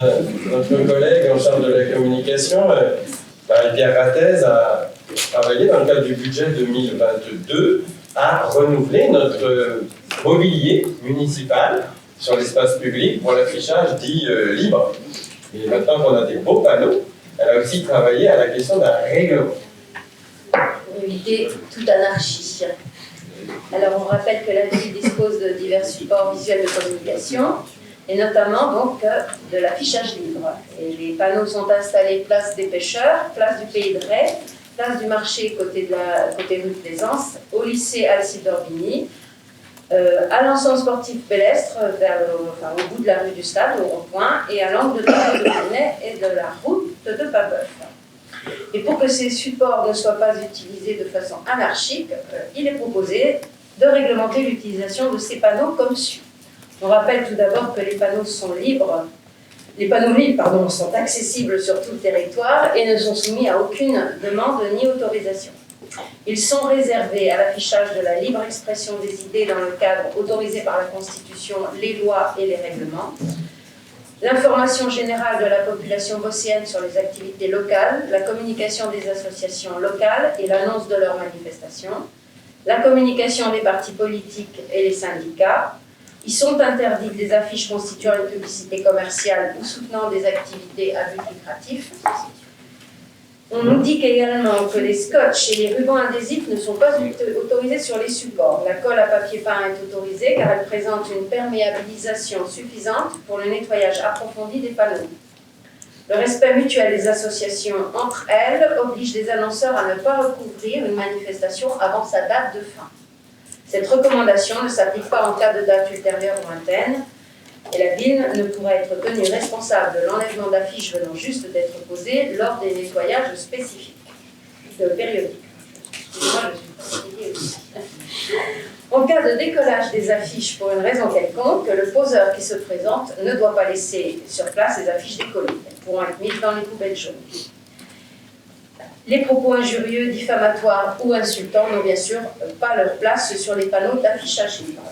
Notre collègue en charge de la communication, Marie-Pierre Rattez, a travaillé dans le cadre du budget 2022 à renouveler notre mobilier municipal sur l'espace public pour l'affichage dit libre. Et maintenant qu'on a des beaux panneaux, elle a aussi travaillé à la question d'un règlement. Pour éviter toute anarchie. Alors on rappelle que la ville dispose de divers supports visuels de communication, et notamment donc de l'affichage libre. Et les panneaux sont installés place des pêcheurs, place du Pays de Ré, place du marché côté rue de Plaisance, au lycée Alcide d'Orbigny, à l'ensemble sportif pédestre au bout de la rue du Stade, au rond-point, et à l'angle de la rue de Brunet et de la route de Papeuf. Et pour que ces supports ne soient pas utilisés de façon anarchique, il est proposé de réglementer l'utilisation de ces panneaux comme suit. On rappelle tout d'abord que les panneaux sont libres. Les panneaux libres, sont accessibles sur tout le territoire et ne sont soumis à aucune demande ni autorisation. Ils sont réservés à l'affichage de la libre expression des idées dans le cadre autorisé par la Constitution, les lois et les règlements, l'information générale de la population phocéenne sur les activités locales, la communication des associations locales et l'annonce de leurs manifestations, la communication des partis politiques et les syndicats. Ils sont interdits des affiches constituant une publicité commerciale ou soutenant des activités à but lucratif. On nous dit également que les scotch et les rubans adhésifs ne sont pas autorisés sur les supports. La colle à papier peint est autorisée car elle présente une perméabilisation suffisante pour le nettoyage approfondi des panneaux. Le respect mutuel des associations entre elles oblige les annonceurs à ne pas recouvrir une manifestation avant sa date de fin. Cette recommandation ne s'applique pas en cas de date ultérieure lointaine et la ville ne pourra être tenue responsable de l'enlèvement d'affiches venant juste d'être posées lors des nettoyages spécifiques, périodiques. Excusez-moi, je suis fatiguée aussi. En cas de décollage des affiches pour une raison quelconque, le poseur qui se présente ne doit pas laisser sur place les affiches décollées. Elles pourront être mises dans les poubelles jaunes. Les propos injurieux, diffamatoires ou insultants n'ont bien sûr pas leur place sur les panneaux d'affichage libre.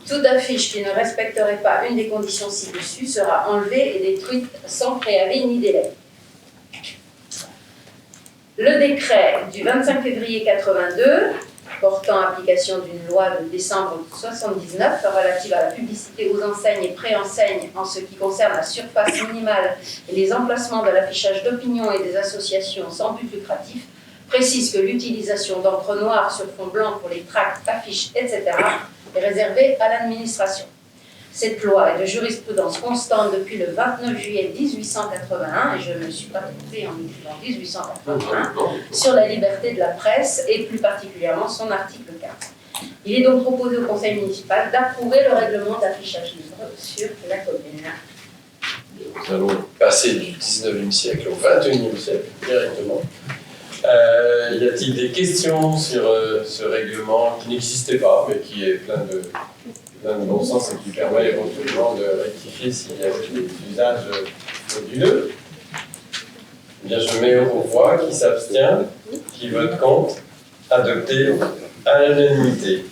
Toute affiche qui ne respecterait pas une des conditions ci-dessus sera enlevée et détruite sans préavis ni délai. Le décret du 25 février 82, portant application d'une loi de décembre 1979 relative à la publicité aux enseignes et préenseignes en ce qui concerne la surface minimale et les emplacements de l'affichage d'opinion et des associations sans but lucratif, précise que l'utilisation d'encre noire sur fond blanc pour les tracts, affiches, etc. est réservée à l'administration. Cette loi est de jurisprudence constante depuis le 29 juillet 1881, et je ne me suis pas trompée en écrivant 1881, sur la liberté de la presse et plus particulièrement son article 4. Il est donc proposé au conseil municipal d'approuver le règlement d'affichage libre sur la commune. Nous allons passer du 19e siècle au 21e siècle directement. Y a-t-il des questions sur ce règlement qui n'existait pas, mais qui est plein de bon sens et qui permet éventuellement de rectifier s'il y a des usages frauduleux? Eh bien, je mets aux voix qui s'abstient, qui vote contre, adopté à l'unanimité.